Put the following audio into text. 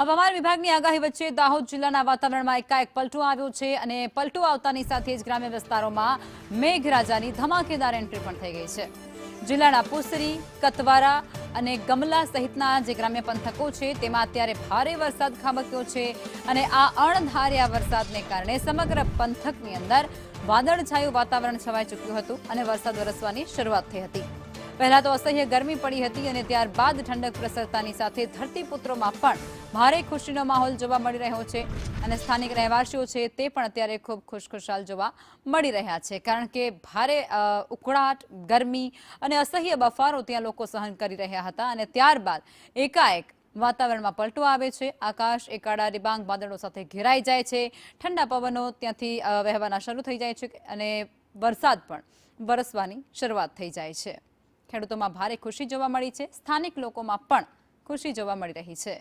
હવામાન વિભાગની આગાહી વચ્ચે દાહોદ જિલ્લાના વાતાવરણમાં એકાએક પલટો આવ્યો છે અને પલટો આવતાની સાથે જ ગ્રામ્ય વિસ્તારોમાં મેઘરાજાની ધમાકેદાર એન્ટ્રી પણ થઈ ગઈ છે। જિલ્લાના પુસરી, કતવારા અને ગમલા સહિતના જે ગ્રામ્ય પંથકો છે તેમાં અત્યારે ભારે વરસાદ ખાબક્યો છે અને આ અણધાર્યા વરસાદને કારણે સમગ્ર પંથકની અંદર વાદળછાયું વાતાવરણ છવાઈ ચૂક્યું હતું અને વરસાદ વરસવાની શરૂઆત થઈ હતી। પહેલા તો અસહ્ય ગરમી પડી હતી અને ત્યારબાદ ઠંડક પ્રસરતાની સાથે ધરતીપુત્રોમાં પણ ભારે ખુશીનો માહોલ જોવા મળી રહ્યો છે અને સ્થાનિક રહેવાસીઓ છે તે પણ અત્યારે ખૂબ ખુશખુશાલ જોવા મળી રહ્યા છે, કારણ કે ભારે ઉકળાટ, ગરમી અને અસહ્ય બફારો ત્યાં લોકો સહન કરી રહ્યા હતા અને ત્યારબાદ એકાએક વાતાવરણમાં પલટો આવે છે। આકાશ એકાડા ડિબાંગ વાદળો સાથે ઘેરાઈ જાય છે, ઠંડા પવનો ત્યાંથી વહેવાના શરૂ થઈ જાય છે અને વરસાદ પણ વરસવાની શરૂઆત થઈ જાય છે। ખેડૂતોમાં ભારે ખુશી જોવા મળી છે, સ્થાનિક લોકોમાં પણ ખુશી જોવા મળી રહી છે।